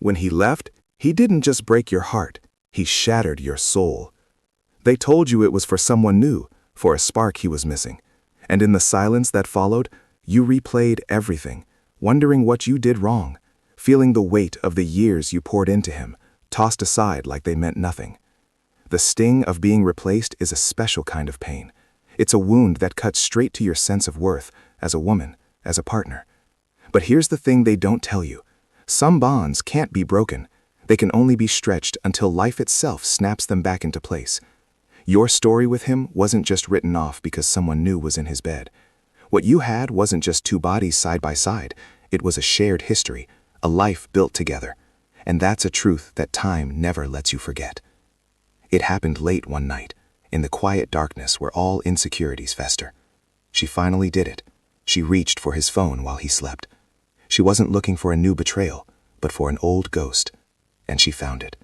When he left, he didn't just break your heart, he shattered your soul. They told you it was for someone new, for a spark he was missing. And in the silence that followed, you replayed everything, wondering what you did wrong, feeling the weight of the years you poured into him, tossed aside like they meant nothing. The sting of being replaced is a special kind of pain. It's a wound that cuts straight to your sense of worth, as a woman, as a partner. But here's the thing they don't tell you. Some bonds can't be broken. They can only be stretched until life itself snaps them back into place. Your story with him wasn't just written off because someone new was in his bed. What you had wasn't just two bodies side by side. It was a shared history, a life built together. And that's a truth that time never lets you forget. It happened late one night, in the quiet darkness where all insecurities fester. She finally did it. She reached for his phone while he slept. She wasn't looking for a new betrayal, but for an old ghost. And she found it.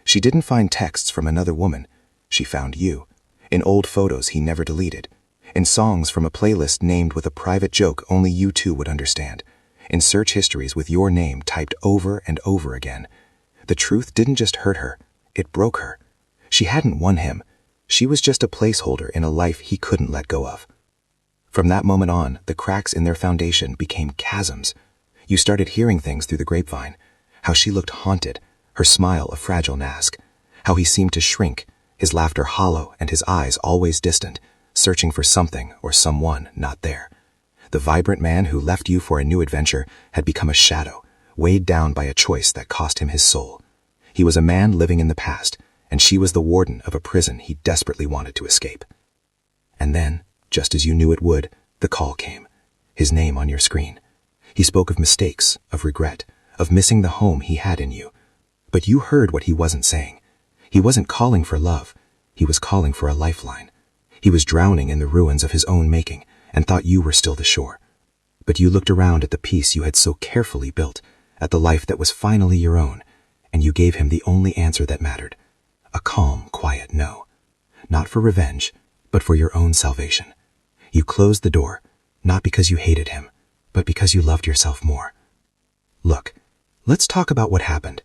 She didn't find texts from another woman. She found you, in old photos he never deleted, in songs from a playlist named with a private joke only you two would understand, in search histories with your name typed over and over again. The truth didn't just hurt her, it broke her. She hadn't won him. She was just a placeholder in a life he couldn't let go of. From that moment on, the cracks in their foundation became chasms. You started hearing things through the grapevine, how she looked haunted, her smile a fragile mask, how he seemed to shrink, his laughter hollow and his eyes always distant, searching for something or someone not there. The vibrant man who left you for a new adventure had become a shadow, weighed down by a choice that cost him his soul. He was a man living in the past, and she was the warden of a prison he desperately wanted to escape. And then, just as you knew it would, the call came, his name on your screen. He spoke of mistakes, of regret, of missing the home he had in you. But you heard what he wasn't saying. He wasn't calling for love. He was calling for a lifeline. He was drowning in the ruins of his own making and thought you were still the shore. But you looked around at the peace you had so carefully built, at the life that was finally your own, and you gave him the only answer that mattered. A calm, quiet no. Not for revenge, but for your own salvation. You closed the door, not because you hated him, but because you loved yourself more. Look, let's talk about what happened.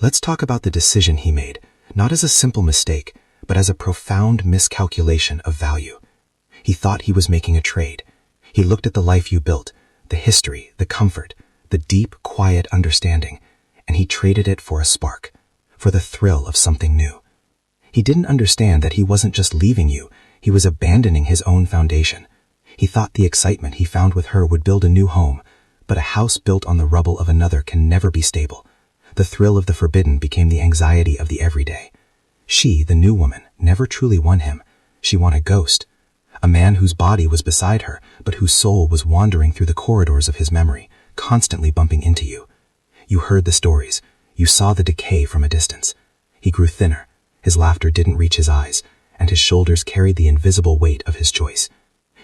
Let's talk about the decision he made, not as a simple mistake, but as a profound miscalculation of value. He thought he was making a trade. He looked at the life you built, the history, the comfort, the deep, quiet understanding, and he traded it for a spark, for the thrill of something new. He didn't understand that he wasn't just leaving you, he was abandoning his own foundation. He thought the excitement he found with her would build a new home, but a house built on the rubble of another can never be stable. The thrill of the forbidden became the anxiety of the everyday. She, the new woman, never truly won him. She won a ghost. A man whose body was beside her, but whose soul was wandering through the corridors of his memory, constantly bumping into you. You heard the stories. You saw the decay from a distance. He grew thinner. His laughter didn't reach his eyes, and his shoulders carried the invisible weight of his choice.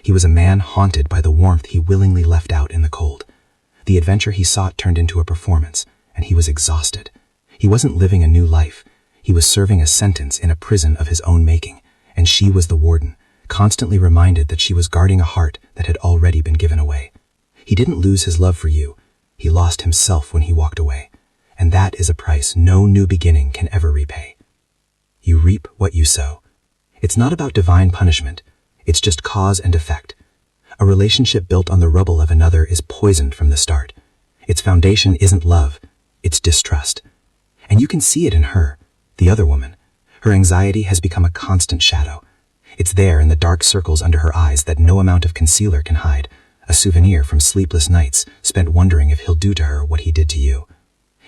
He was a man haunted by the warmth he willingly left out in the cold. The adventure he sought turned into a performance, and he was exhausted. He wasn't living a new life. He was serving a sentence in a prison of his own making, and she was the warden, constantly reminded that she was guarding a heart that had already been given away. He didn't lose his love for you. He lost himself when he walked away, and that is a price no new beginning can ever repay. You reap what you sow. It's not about divine punishment. It's just cause and effect. A relationship built on the rubble of another is poisoned from the start. Its foundation isn't love, it's distrust. And you can see it in her, the other woman. Her anxiety has become a constant shadow. It's there in the dark circles under her eyes that no amount of concealer can hide, a souvenir from sleepless nights spent wondering if he'll do to her what he did to you.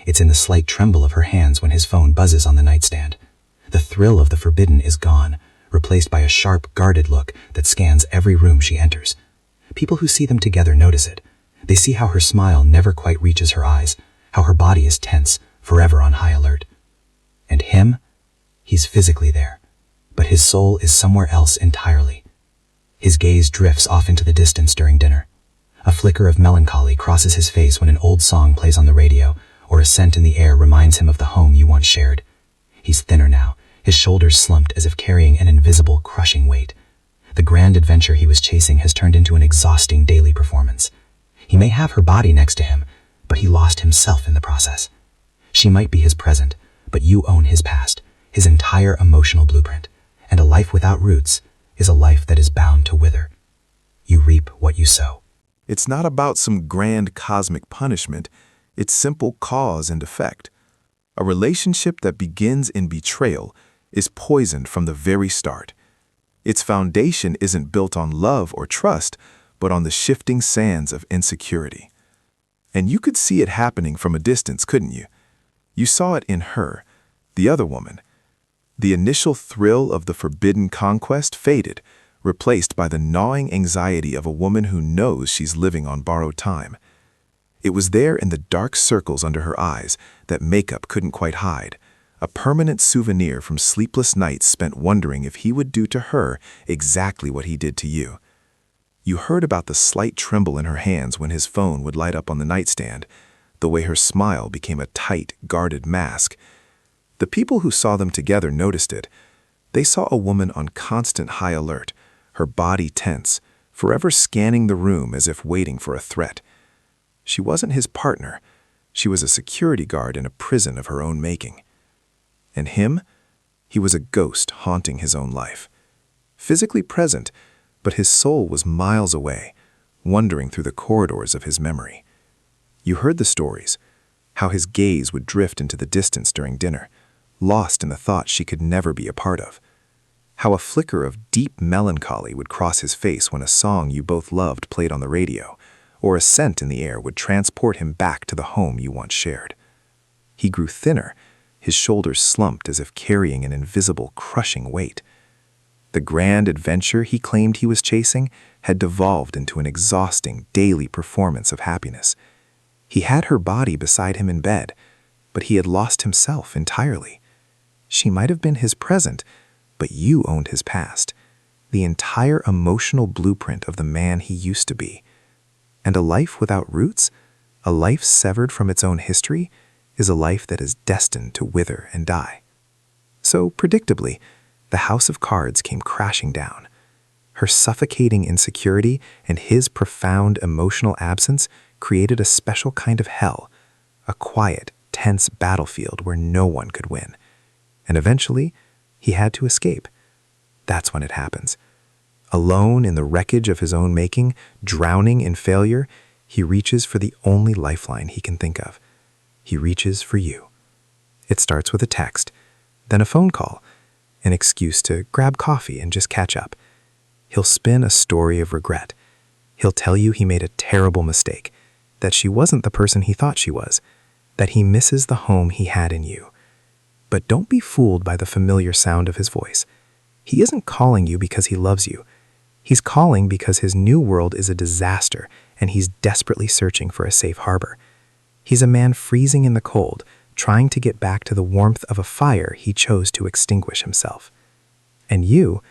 It's in the slight tremble of her hands when his phone buzzes on the nightstand. The thrill of the forbidden is gone, replaced by a sharp, guarded look that scans every room she enters. People who see them together notice it. They see how her smile never quite reaches her eyes, how her body is tense, forever on high alert. And him? He's physically there, but his soul is somewhere else entirely. His gaze drifts off into the distance during dinner. A flicker of melancholy crosses his face when an old song plays on the radio, or a scent in the air reminds him of the home you once shared. He's thinner now, his shoulders slumped as if carrying an invisible, crushing weight. The grand adventure he was chasing has turned into an exhausting daily performance. He may have her body next to him, but he lost himself in the process. She She might be his present, but you own his past, his entire emotional blueprint. And a life without roots is a life that is bound to wither. You reap what you sow. It's not about some grand cosmic punishment. It's simple cause and effect. A relationship that begins in betrayal is poisoned from the very start. Its foundation isn't built on love or trust, but on the shifting sands of insecurity. And you could see it happening from a distance, couldn't you? You saw it in her, the other woman. The initial thrill of the forbidden conquest faded, replaced by the gnawing anxiety of a woman who knows she's living on borrowed time. It was there in the dark circles under her eyes that makeup couldn't quite hide, a permanent souvenir from sleepless nights spent wondering if he would do to her exactly what he did to you. You heard about the slight tremble in her hands when his phone would light up on the nightstand, the way her smile became a tight, guarded mask. The people who saw them together noticed it. They saw a woman on constant high alert, her body tense, forever scanning the room as if waiting for a threat. She wasn't his partner. She was a security guard in a prison of her own making. And him? He was a ghost haunting his own life. Physically present, but his soul was miles away, wandering through the corridors of his memory. You heard the stories, how his gaze would drift into the distance during dinner, lost in the thought she could never be a part of. How a flicker of deep melancholy would cross his face when a song you both loved played on the radio, or a scent in the air would transport him back to the home you once shared. He grew thinner, his shoulders slumped as if carrying an invisible, crushing weight. The grand adventure he claimed he was chasing had devolved into an exhausting, daily performance of happiness. He had her body beside him in bed, but he had lost himself entirely. She might have been his present, but you owned his past, the entire emotional blueprint of the man he used to be. And a life without roots, a life severed from its own history, is a life that is destined to wither and die. So, predictably, the house of cards came crashing down. Her suffocating insecurity and his profound emotional absence created a special kind of hell, a quiet, tense battlefield where no one could win. And eventually, he had to escape. That's when it happens. Alone in the wreckage of his own making, drowning in failure, he reaches for the only lifeline he can think of. He reaches for you. It starts with a text, then a phone call, an excuse to grab coffee and just catch up. He'll spin a story of regret. He'll tell you he made a terrible mistake, that she wasn't the person he thought she was, that he misses the home he had in you. But don't be fooled by the familiar sound of his voice. He isn't calling you because he loves you. He's calling because his new world is a disaster and he's desperately searching for a safe harbor. He's a man freezing in the cold, trying to get back to the warmth of a fire he chose to extinguish himself. And you,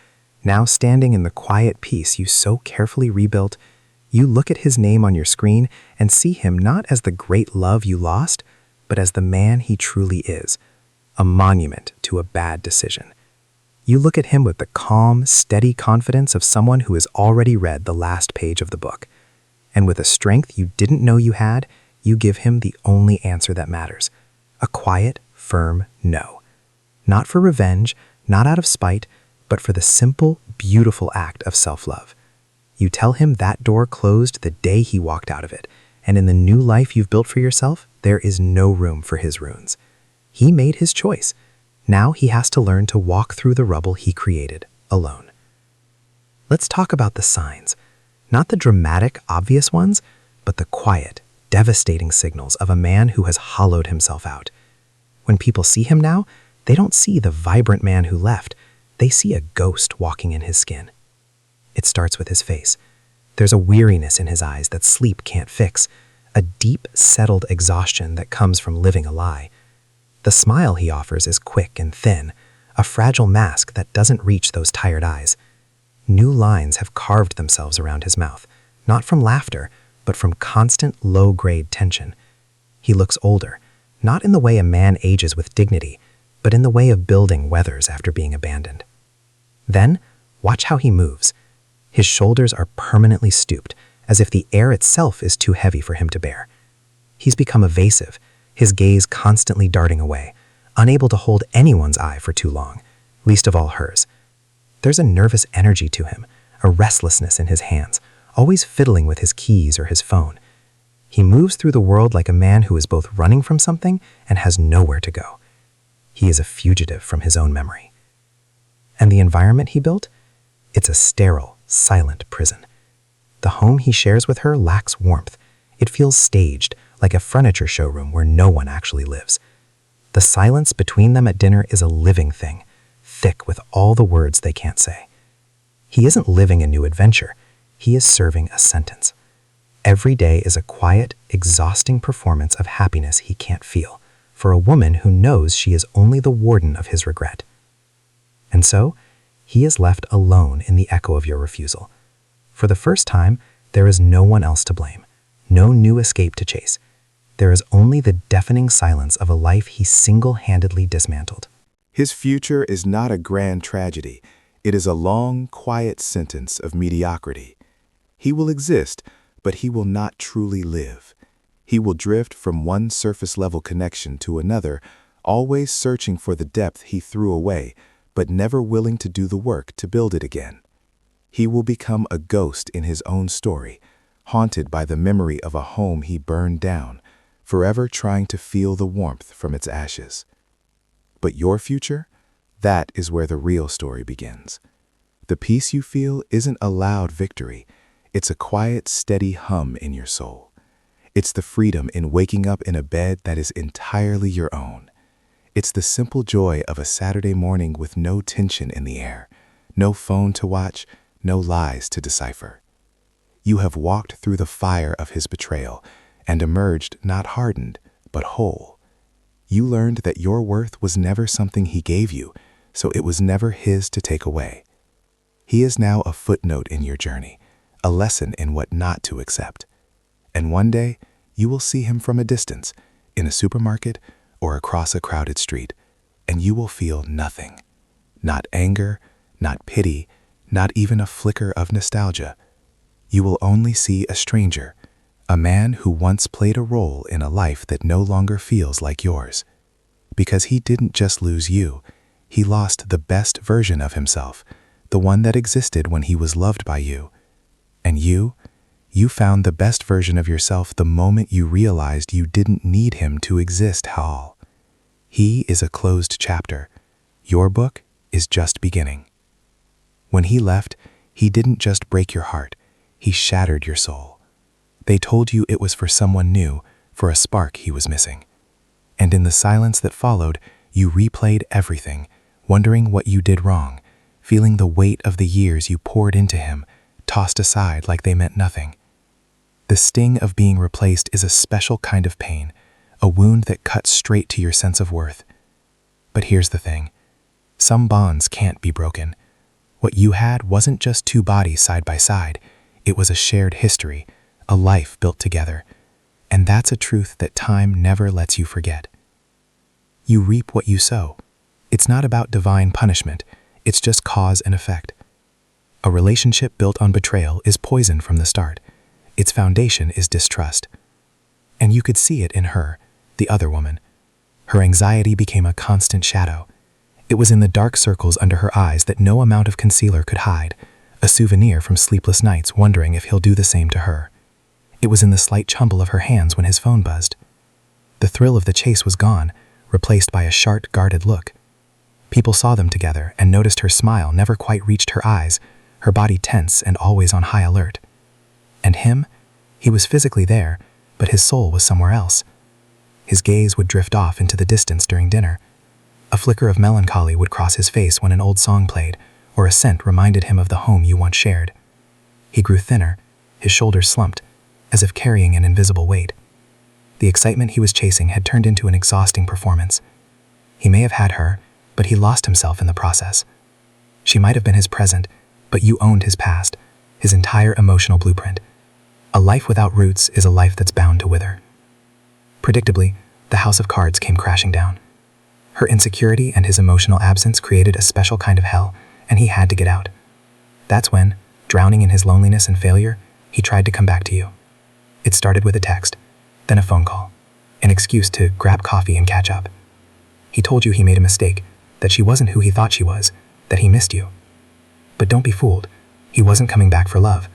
now standing in the quiet peace you so carefully rebuilt, you look at his name on your screen and see him not as the great love you lost, but as the man he truly is, a monument to a bad decision. You look at him with the calm, steady confidence of someone who has already read the last page of the book. And with a strength you didn't know you had, you give him the only answer that matters. A quiet, firm no. Not for revenge, not out of spite, but for the simple, beautiful act of self-love. You tell him that door closed the day he walked out of it, and in the new life you've built for yourself, there is no room for his ruins. He made his choice. Now he has to learn to walk through the rubble he created, alone. Let's talk about the signs. Not the dramatic, obvious ones, but the quiet, devastating signals of a man who has hollowed himself out. When people see him now, they don't see the vibrant man who left. They see a ghost walking in his skin. It starts with his face. There's a weariness in his eyes that sleep can't fix, a deep, settled exhaustion that comes from living a lie. The smile he offers is quick and thin, a fragile mask that doesn't reach those tired eyes. New lines have carved themselves around his mouth, not from laughter, but from constant low-grade tension. He looks older, not in the way a man ages with dignity, but in the way of building weathers after being abandoned. Then, watch how he moves. His shoulders are permanently stooped, as if the air itself is too heavy for him to bear. He's become evasive, his gaze constantly darting away, unable to hold anyone's eye for too long, least of all hers. There's a nervous energy to him, a restlessness in his hands, always fiddling with his keys or his phone. He moves through the world like a man who is both running from something and has nowhere to go. He is a fugitive from his own memory. And the environment he built? It's a sterile, silent prison. The home he shares with her lacks warmth. It feels staged, like a furniture showroom where no one actually lives. The silence between them at dinner is a living thing, thick with all the words they can't say. He isn't living a new adventure. He is serving a sentence. Every day is a quiet, exhausting performance of happiness he can't feel, for a woman who knows she is only the warden of his regret. And so, he is left alone in the echo of your refusal. For the first time, there is no one else to blame, no new escape to chase. There is only the deafening silence of a life he single-handedly dismantled. His future is not a grand tragedy. It is a long, quiet sentence of mediocrity. He will exist, but he will not truly live. He will drift from one surface-level connection to another, always searching for the depth he threw away, but never willing to do the work to build it again. He will become a ghost in his own story, haunted by the memory of a home he burned down, forever trying to feel the warmth from its ashes. But your future? That is where the real story begins. The peace you feel isn't a loud victory. It's a quiet, steady hum in your soul. It's the freedom in waking up in a bed that is entirely your own. It's the simple joy of a Saturday morning with no tension in the air, no phone to watch, no lies to decipher. You have walked through the fire of his betrayal and emerged not hardened, but whole. You learned that your worth was never something he gave you, so it was never his to take away. He is now a footnote in your journey, a lesson in what not to accept. And one day, you will see him from a distance, in a supermarket or across a crowded street, and you will feel nothing. Not anger, not pity, not even a flicker of nostalgia. You will only see a stranger, a man who once played a role in a life that no longer feels like yours. Because he didn't just lose you, he lost the best version of himself, the one that existed when he was loved by you. And you found the best version of yourself the moment you realized you didn't need him to exist at all. He is a closed chapter. Your book is just beginning. When he left, he didn't just break your heart, he shattered your soul. They told you it was for someone new, for a spark he was missing. And in the silence that followed, you replayed everything, wondering what you did wrong, feeling the weight of the years you poured into him, tossed aside like they meant nothing. The sting of being replaced is a special kind of pain, a wound that cuts straight to your sense of worth. But here's the thing. Some bonds can't be broken. What you had wasn't just two bodies side by side. It was a shared history, a life built together. And that's a truth that time never lets you forget. You reap what you sow. It's not about divine punishment. It's just cause and effect. A relationship built on betrayal is poison from the start. Its foundation is distrust. And you could see it in her, the other woman. Her anxiety became a constant shadow. It was in the dark circles under her eyes that no amount of concealer could hide, a souvenir from sleepless nights wondering if he'll do the same to her. It was in the slight tremble of her hands when his phone buzzed. The thrill of the chase was gone, replaced by a sharp, guarded look. People saw them together and noticed her smile never quite reached her eyes, her body tense and always on high alert. And him? He was physically there, but his soul was somewhere else. His gaze would drift off into the distance during dinner. A flicker of melancholy would cross his face when an old song played, or a scent reminded him of the home you once shared. He grew thinner, his shoulders slumped, as if carrying an invisible weight. The excitement he was chasing had turned into an exhausting performance. He may have had her, but he lost himself in the process. She might have been his present, but you owned his past, his entire emotional blueprint. A life without roots is a life that's bound to wither. Predictably, the house of cards came crashing down. Her insecurity and his emotional absence created a special kind of hell, and he had to get out. That's when, drowning in his loneliness and failure, he tried to come back to you. It started with a text, then a phone call, an excuse to grab coffee and catch up. He told you he made a mistake, that she wasn't who he thought she was, that he missed you. But don't be fooled. He wasn't coming back for love.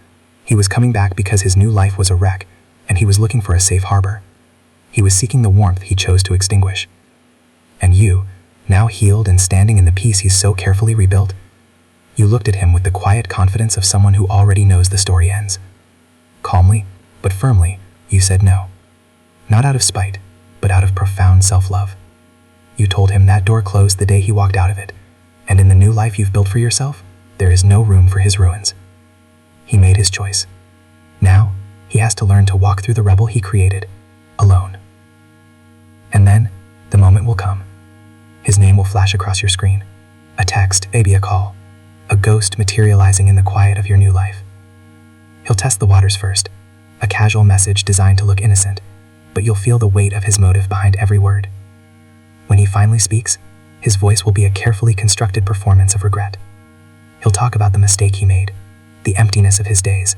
He was coming back because his new life was a wreck, and he was looking for a safe harbor. He was seeking the warmth he chose to extinguish. And you, now healed and standing in the peace he's so carefully rebuilt, you looked at him with the quiet confidence of someone who already knows the story ends. Calmly, but firmly, you said no. Not out of spite, but out of profound self-love. You told him that door closed the day he walked out of it, and in the new life you've built for yourself, there is no room for his ruins. He made his choice. Now, he has to learn to walk through the rubble he created, alone. And then, the moment will come. His name will flash across your screen. A text, maybe a call. A ghost materializing in the quiet of your new life. He'll test the waters first, a casual message designed to look innocent, but you'll feel the weight of his motive behind every word. When he finally speaks, his voice will be a carefully constructed performance of regret. He'll talk about the mistake he made, the emptiness of his days,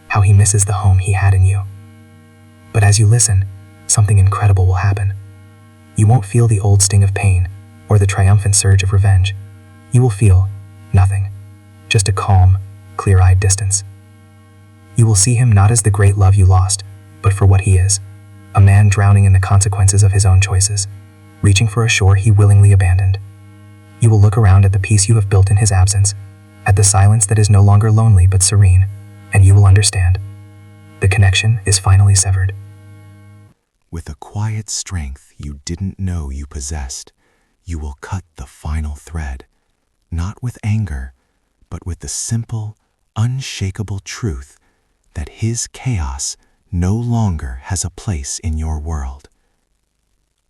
how he misses the home he had in you. But as you listen, something incredible will happen. You won't feel the old sting of pain or the triumphant surge of revenge. You will feel nothing, just a calm, clear-eyed distance. You will see him not as the great love you lost, but for what he is, a man drowning in the consequences of his own choices, reaching for a shore he willingly abandoned. You will look around at the peace you have built in his absence, at the silence that is no longer lonely but serene, and you will understand. The connection is finally severed. With a quiet strength you didn't know you possessed, you will cut the final thread, not with anger, but with the simple, unshakable truth that his chaos no longer has a place in your world.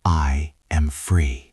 I am free.